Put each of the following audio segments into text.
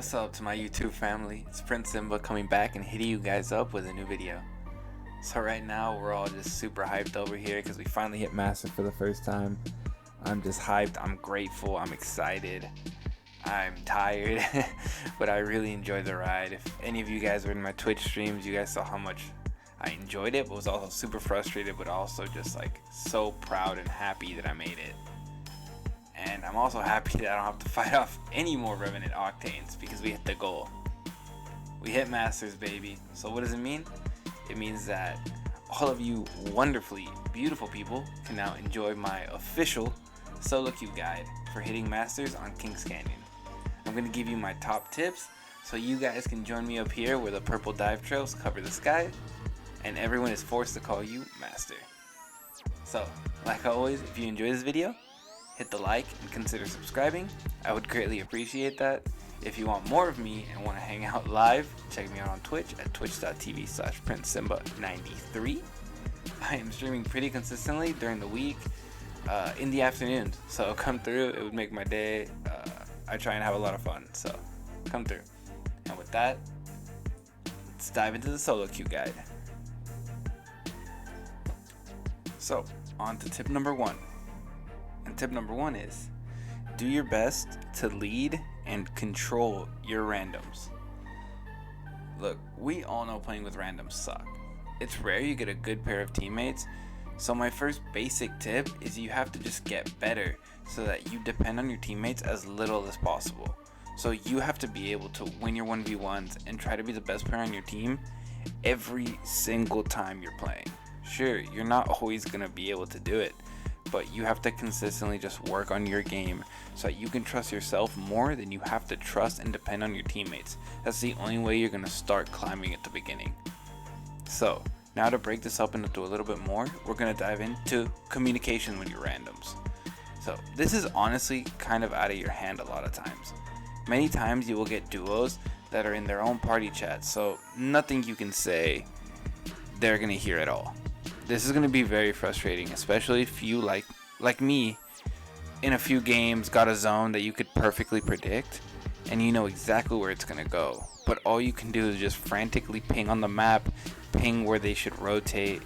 What's up to my YouTube family? It's Prince Simba coming back and hitting you guys up with a new video. So right now we're all just super hyped over here because we finally hit Master for the first time. I'm just hyped, I'm grateful, I'm excited, I'm tired, but I really enjoyed the ride. If any of you guys were in my Twitch streams, you guys saw how much I enjoyed it, but was also super frustrated, but also just like so proud and happy that I made it. And I'm also happy that I don't have to fight off any more Revenant Octanes because we hit the goal. We hit Masters, baby. So what does it mean? It means that all of you wonderfully beautiful people can now enjoy my official solo queue guide for hitting Masters on Kings Canyon. I'm going to give you my top tips so you guys can join me up here where the purple dive trails cover the sky and everyone is forced to call you Master. So, like always, if you enjoy this video, hit the like and consider subscribing. I would greatly appreciate that. If you want more of me and want to hang out live, check me out on Twitch at twitch.tv/PrinceSimba93. I am streaming pretty consistently during the week, in the afternoons. So come through, it would make my day. I try and have a lot of fun, so come through. And with that, let's dive into the solo queue guide. So, on to tip number 1. And tip number 1 is, do your best to lead and control your randoms. Look, we all know playing with randoms suck. It's rare you get a good pair of teammates, so my first basic tip is you have to just get better so that you depend on your teammates as little as possible. So you have to be able to win your 1v1s and try to be the best player on your team every single time you're playing. Sure, you're not always going to be able to do it, but you have to consistently just work on your game so that you can trust yourself more than you have to trust and depend on your teammates. That's the only way you're going to start climbing at the beginning. So, now to break this up into a little bit more, we're going to dive into communication with your randoms. So, this is honestly kind of out of your hand a lot of times. Many times you will get duos that are in their own party chat, so nothing you can say they're going to hear at all. This is going to be very frustrating, especially if you, like me, in a few games got a zone that you could perfectly predict and you know exactly where it's going to go. But all you can do is just frantically ping on the map, ping where they should rotate,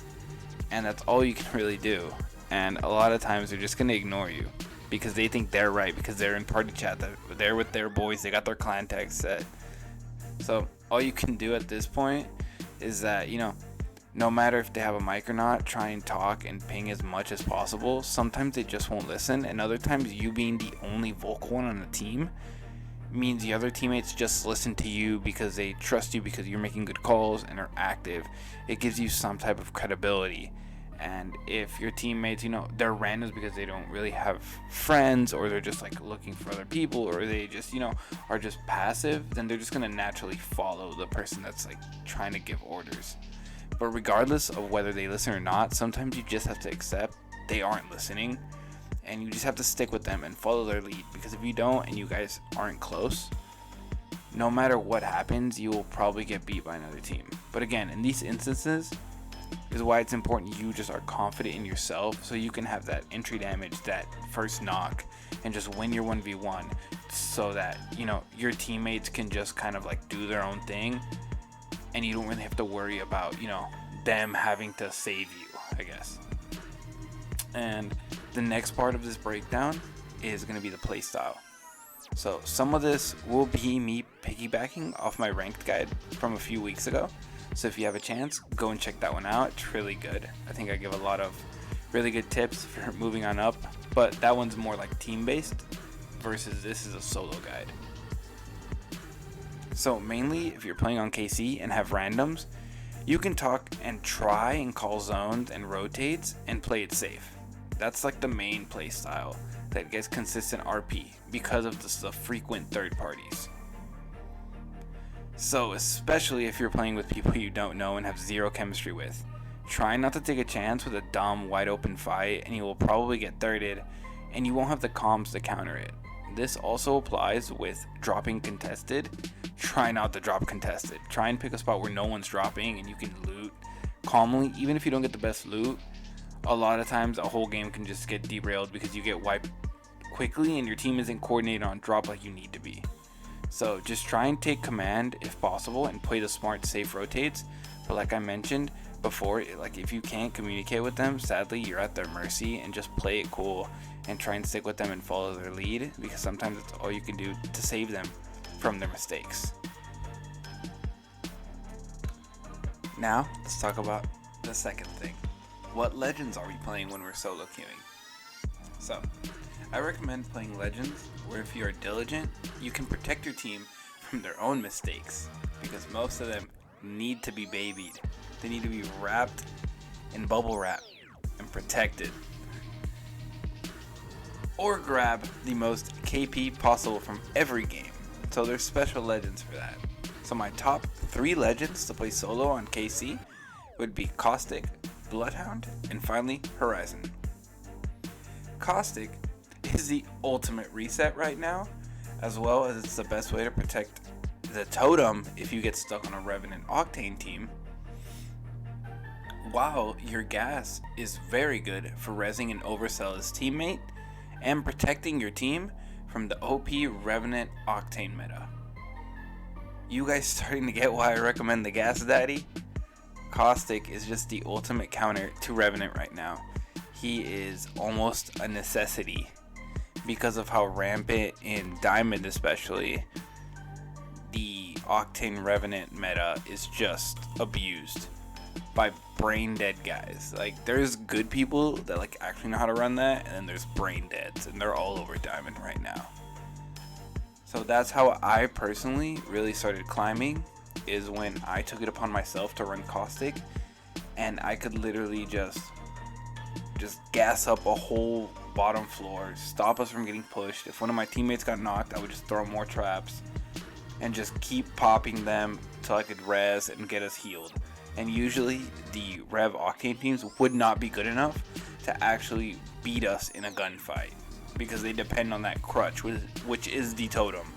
and that's all you can really do. And a lot of times they're just going to ignore you because they think they're right, because they're in party chat, they're with their boys, they got their clan tag set. So all you can do at this point is that, no matter if they have a mic or not, try and talk and ping as much as possible. Sometimes they just won't listen, and other times you being the only vocal one on the team means the other teammates just listen to you because they trust you because you're making good calls and are active. It gives you some type of credibility. And if your teammates, they're randoms because they don't really have friends, or they're just like looking for other people, or they just, are just passive, then they're just going to naturally follow the person that's like trying to give orders. But regardless of whether they listen or not, sometimes you just have to accept they aren't listening, and you just have to stick with them and follow their lead, because if you don't and you guys aren't close, no matter what happens, you will probably get beat by another team. But again, in these instances is why it's important you just are confident in yourself so you can have that entry damage, that first knock, and just win your 1v1 so that, your teammates can just kind of like do their own thing. And you don't really have to worry about, them having to save you, I guess. And the next part of this breakdown is going to be the playstyle. So some of this will be me piggybacking off my ranked guide from a few weeks ago. So if you have a chance, go and check that one out. It's really good. I think I give a lot of really good tips for moving on up. But that one's more like team-based versus this is a solo guide. So mainly, if you're playing on KC and have randoms, you can talk and try and call zones and rotates and play it safe. That's like the main play style that gets consistent RP because of the frequent third parties. So especially if you're playing with people you don't know and have zero chemistry with, try not to take a chance with a dumb wide open fight, and you will probably get thirded and you won't have the comms to counter it. This also applies with dropping contested. Try not to drop contested. Try and pick a spot where no one's dropping and you can loot calmly. Even if you don't get the best loot, a lot of times a whole game can just get derailed because you get wiped quickly and your team isn't coordinated on drop like you need to be. So just try and take command if possible and play the smart, safe rotates. But like I mentioned before, like if you can't communicate with them, sadly you're at their mercy, and just play it cool and try and stick with them and follow their lead, because sometimes it's all you can do to save them from their mistakes. Now let's talk about the second thing. What legends are we playing when we're solo queuing? So I recommend playing legends where if you are diligent, you can protect your team from their own mistakes, because most of them need to be babied. They need to be wrapped in bubble wrap and protected. Or grab the most KP possible from every game. So there's special legends for that. So my top 3 legends to play solo on KC would be Caustic, Bloodhound, and finally Horizon. Caustic is the ultimate reset right now, as well as it's the best way to protect the totem if you get stuck on a Revenant Octane team, while your gas is very good for rezzing and oversell his teammate and protecting your team from the OP Revenant Octane meta. You guys starting to get why I recommend the Gas Daddy? Caustic is just the ultimate counter to Revenant right now. He is almost a necessity because of how rampant in Diamond especially the Octane Revenant meta is just abused by brain dead guys. Like there's good people that like actually know how to run that, and then there's brain deads, and they're all over Diamond right now. So that's how I personally really started climbing, is when I took it upon myself to run Caustic, and I could literally just gas up a whole bottom floor, stop us from getting pushed. If one of my teammates got knocked, I would just throw more traps and just keep popping them till I could res and get us healed. And usually the Rev Octane teams would not be good enough to actually beat us in a gunfight, because they depend on that crutch, which is the totem.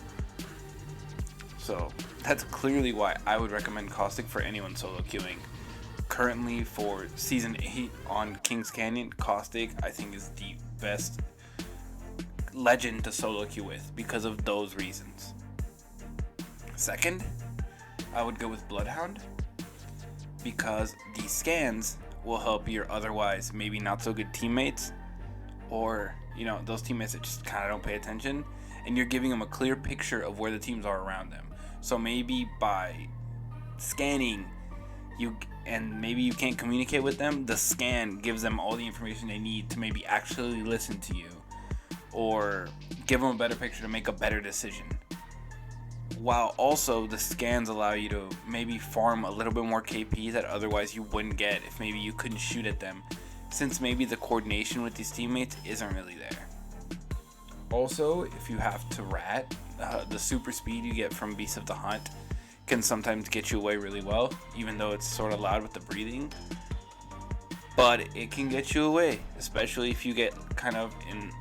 So that's clearly why I would recommend Caustic for anyone solo queuing. Currently for Season 8 on Kings Canyon, Caustic I think is the best legend to solo queue with because of those reasons. Second, I would go with Bloodhound, because the scans will help your otherwise maybe not so good teammates, or those teammates that just kind of don't pay attention, and you're giving them a clear picture of where the teams are around them. So maybe by scanning maybe you can't communicate with them, the scan gives them all the information they need to maybe actually listen to you, or give them a better picture to make a better decision. While also the scans allow you to maybe farm a little bit more KP that otherwise you wouldn't get if maybe you couldn't shoot at them, since maybe the coordination with these teammates isn't really there. Also, if you have to rat, the super speed you get from Beast of the Hunt can sometimes get you away really well, even though it's sort of loud with the breathing. But it can get you away, especially if you get kind of in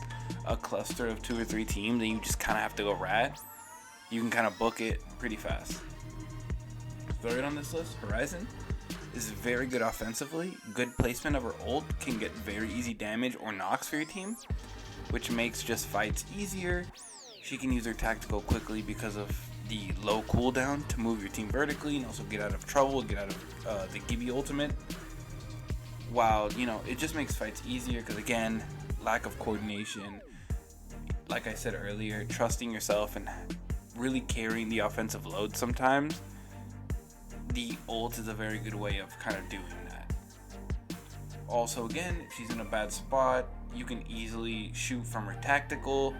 a cluster of 2 or 3 teams and you just kind of have to go rat. You can kind of book it pretty fast. Third on this list, Horizon is very good offensively. Good placement of her ult can get very easy damage or knocks for your team, which makes just fights easier. She can use her tactical quickly because of the low cooldown to move your team vertically and also get out of trouble, get out of the Gibby ultimate. While, it just makes fights easier because, again, lack of coordination. Like I said earlier, trusting yourself and really carrying the offensive load sometimes. The ult is a very good way of kind of doing that. Also, again, if she's in a bad spot, you can easily shoot from her tactical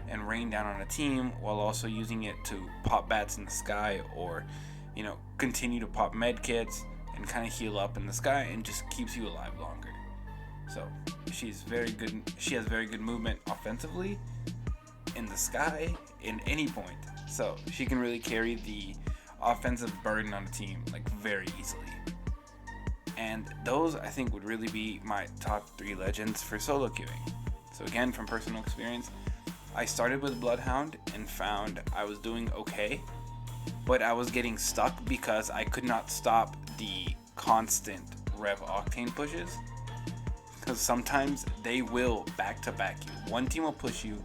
and rain down on a team while also using it to pop bats in the sky, or continue to pop med kits and kind of heal up in the sky, and just keeps you alive longer. So she's very good. She has very good movement offensively in the sky in any point, so she can really carry the offensive burden on a team like very easily. And those I think would really be my top 3 legends for solo queuing. So again, from personal experience, I started with Bloodhound and found I was doing okay, but I was getting stuck because I could not stop the constant Rev Octane pushes, because sometimes they will back to back you. One team will push you,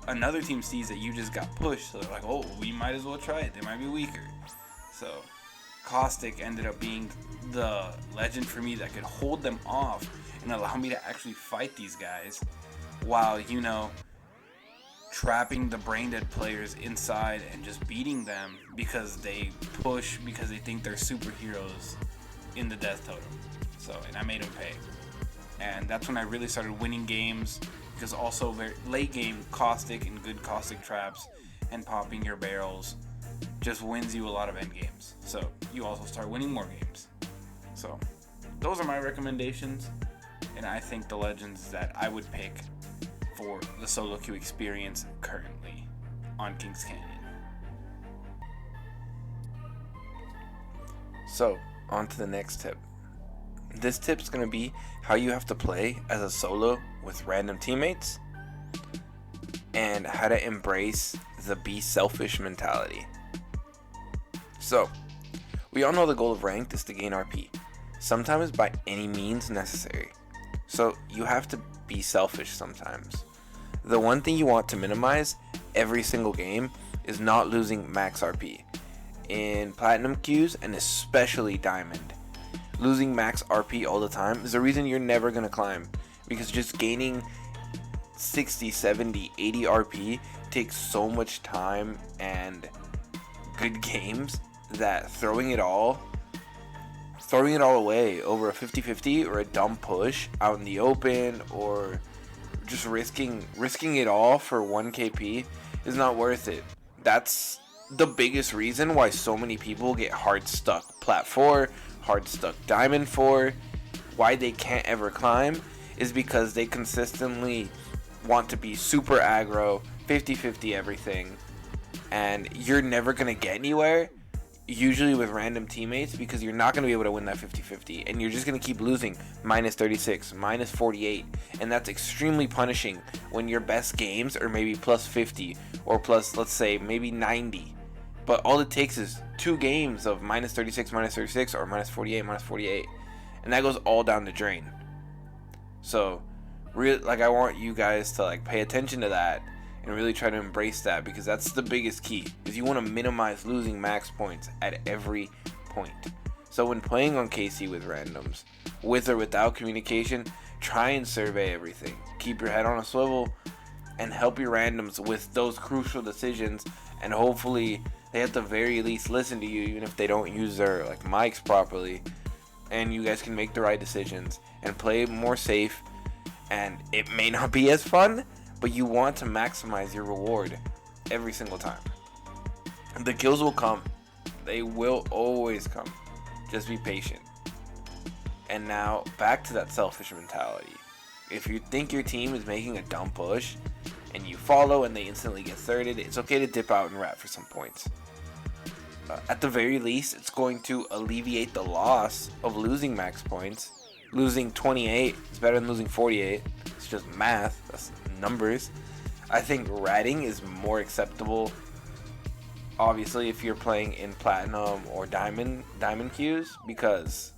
Another team sees that you just got pushed, so they're like, oh, we might as well try it. They might be weaker. So Caustic ended up being the legend for me that could hold them off and allow me to actually fight these guys while, trapping the brain dead players inside and just beating them because they push, because they think they're superheroes in the death totem. So, and I made them pay. And that's when I really started winning games, because also very late game Caustic and good Caustic traps and popping your barrels just wins you a lot of end games. So you also start winning more games. So those are my recommendations, and I think the legends that I would pick for the solo queue experience currently on Kings Canyon. So on to the next tip. This tip's going to be how you have to play as a solo with random teammates and how to embrace the be selfish mentality. So, we all know the goal of ranked is to gain RP, sometimes by any means necessary. So, you have to be selfish sometimes. The one thing you want to minimize every single game is not losing max RP. In platinum queues and especially diamond, losing max RP all the time is the reason you're never going to climb, because just gaining 60, 70, 80 RP takes so much time and good games that throwing it all away over a 50-50 or a dumb push out in the open, or just risking it all for 1 KP is not worth it. That's the biggest reason why so many people get hard stuck Plat 4, hard stuck Diamond 4, why they can't ever climb is because they consistently want to be super aggro, 50-50 everything, and you're never going to get anywhere, usually with random teammates, because you're not going to be able to win that 50-50, and you're just going to keep losing minus 36, minus 48, and that's extremely punishing when your best games are maybe plus 50 or plus, let's say, maybe 90, but all it takes is 2 games of minus 36, or minus 48, and that goes all down the drain. So I want you guys to pay attention to that and really try to embrace that, because that's the biggest key, is you want to minimize losing max points at every point. So when playing on KC with randoms, with or without communication, try and survey everything. Keep your head on a swivel and help your randoms with those crucial decisions, and hopefully they at the very least listen to you, even if they don't use their mics properly, and you guys can make the right decisions and play more safe. And it may not be as fun, but you want to maximize your reward every single time. The kills will come. They will always come. Just be patient. And now, back to that selfish mentality. If you think your team is making a dumb push, and you follow and they instantly get thirded, it's okay to dip out and rat for some points. At the very least, it's going to alleviate the loss of losing max points. Losing 28 is better than losing 48. It's just math. That's numbers. I think ratting is more acceptable, obviously, if you're playing in platinum or diamond queues, because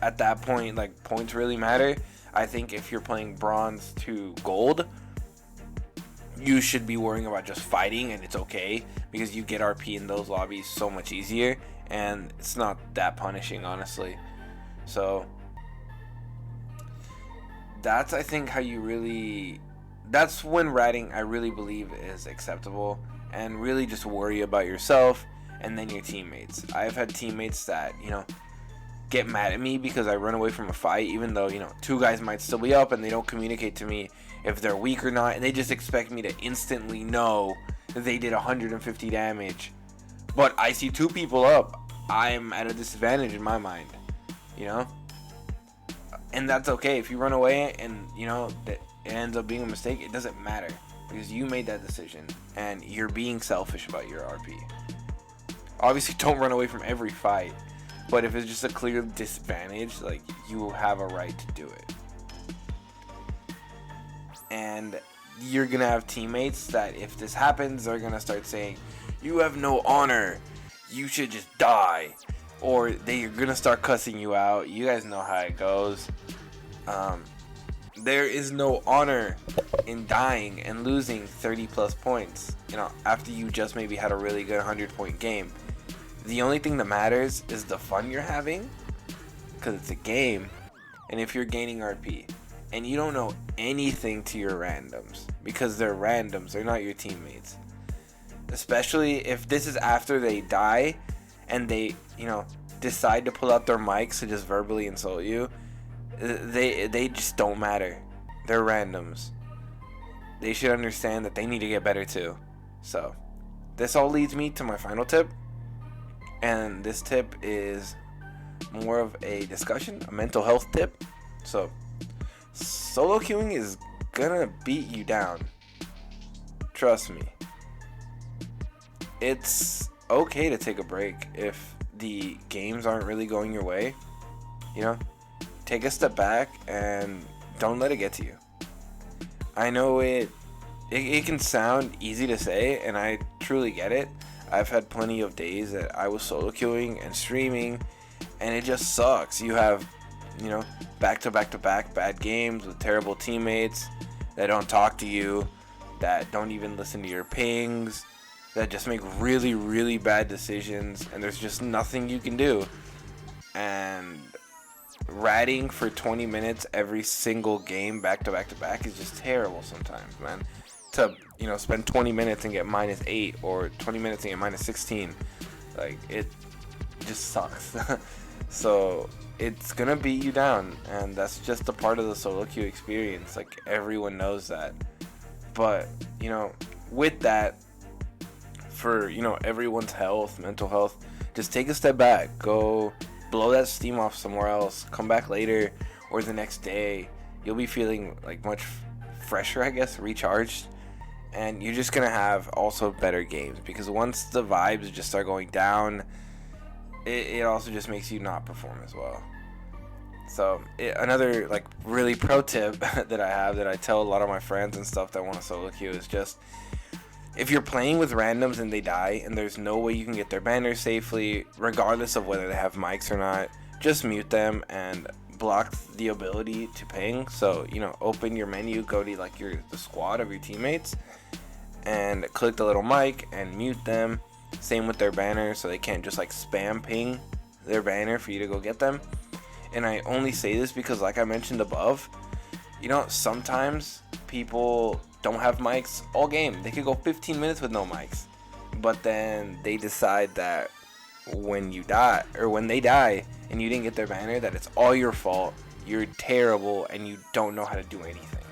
at that point, points really matter. I think if you're playing bronze to gold, you should be worrying about just fighting, and it's okay, because you get RP in those lobbies so much easier, and it's not that punishing, honestly. So that's, I think, that's when ratting, I really believe, is acceptable, and really just worry about yourself and then your teammates. I've had teammates that, get mad at me because I run away from a fight, even though, 2 guys might still be up, and they don't communicate to me if they're weak or not, and they just expect me to instantly know that they did 150 damage. But I see 2 people up, I'm at a disadvantage in my mind, And that's okay. If you run away and, that it ends up being a mistake, it doesn't matter, because you made that decision and you're being selfish about your RP. Obviously, don't run away from every fight, but if it's just a clear disadvantage, you have a right to do it. And you're going to have teammates that if this happens, they're going to start saying, you have no honor, you should just die. Or they're going to start cussing you out. You guys know how it goes. There is no honor in dying and losing 30 plus points, after you just maybe had a really good 100-point game. The only thing that matters is the fun you're having, because it's a game, and if you're gaining RP. And you don't know anything to your randoms, because they're randoms, they're not your teammates. Especially if this is after they die and they, decide to pull out their mics to just verbally insult you. They just don't matter. They're randoms. They should understand that they need to get better too. So, this all leads me to my final tip. And this tip is more of a discussion, a mental health tip. So, solo queuing is gonna beat you down. Trust me. It's okay to take a break if the games aren't really going your way. Take a step back and don't let it get to you. I know it can sound easy to say, and I truly get it. I've had plenty of days that I was solo queuing and streaming, and it just sucks. You have, back to back bad games with terrible teammates that don't talk to you, that don't even listen to your pings, that just make really, really bad decisions, and there's just nothing you can do. And ratting for 20 minutes every single game back to back is just terrible sometimes, man. To, spend 20 minutes and get -8, or 20 minutes and get -16, like, it just sucks. So it's gonna beat you down, and that's just a part of the solo queue experience. Like, everyone knows that. But with that, for everyone's health, mental health, just take a step back, go blow that steam off somewhere else, come back later or the next day. You'll be feeling like much fresher, I guess, recharged, and you're just gonna have also better games, because once the vibes just start going down, it also just makes you not perform as well. So another really pro tip that I have, that I tell a lot of my friends and stuff that want to solo queue, is just, if you're playing with randoms and they die and there's no way you can get their banners safely, regardless of whether they have mics or not, just mute them and block the ability to ping. So, open your menu, go to the squad of your teammates, and click the little mic and mute them. Same with their banner, so they can't just spam ping their banner for you to go get them. And I only say this because, like I mentioned above, sometimes people don't have mics all game. They could go 15 minutes with no mics, but then they decide that when they die and you didn't get their banner, that it's all your fault, you're terrible, and you don't know how to do anything.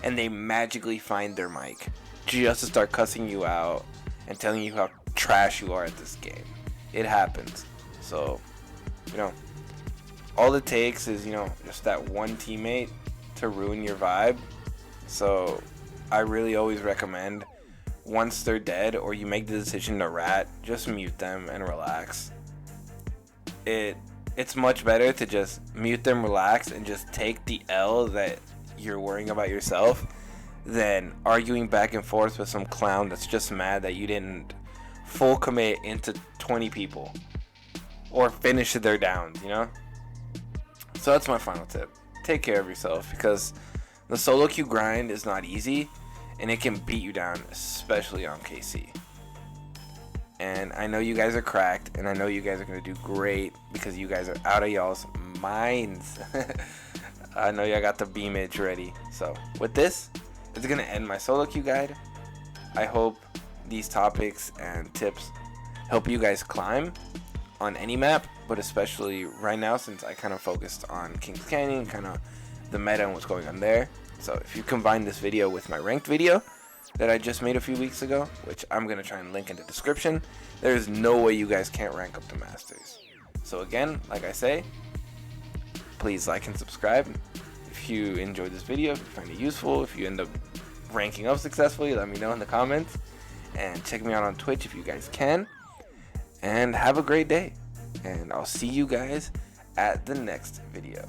And they magically find their mic just to start cussing you out and telling you how trash you are at this game. It happens. So, all it takes is, just that one teammate to ruin your vibe. So I really always recommend, once they're dead or you make the decision to rat, just mute them and relax. It's much better to just mute them, relax, and just take the L that you're worrying about yourself, than arguing back and forth with some clown that's just mad that you didn't full commit into 20 people or finish their downs, So that's my final tip. Take care of yourself, because the solo queue grind is not easy, and it can beat you down, especially on KC. And I know you guys are cracked, and I know you guys are going to do great, because you guys are out of y'all's minds. I know y'all got the beamage ready. So with this, it's going to end my solo queue guide. I hope these topics and tips help you guys climb on any map, but especially right now, since I kind of focused on Kings Canyon, kind of the meta and what's going on there. So if you combine this video with my ranked video that I just made a few weeks ago, which I'm going to try and link in the description, there's no way you guys can't rank up to Masters. So again, like I say, please like and subscribe. If you enjoyed this video, if you find it useful, if you end up ranking up successfully, let me know in the comments. And check me out on Twitch if you guys can. And have a great day. And I'll see you guys at the next video.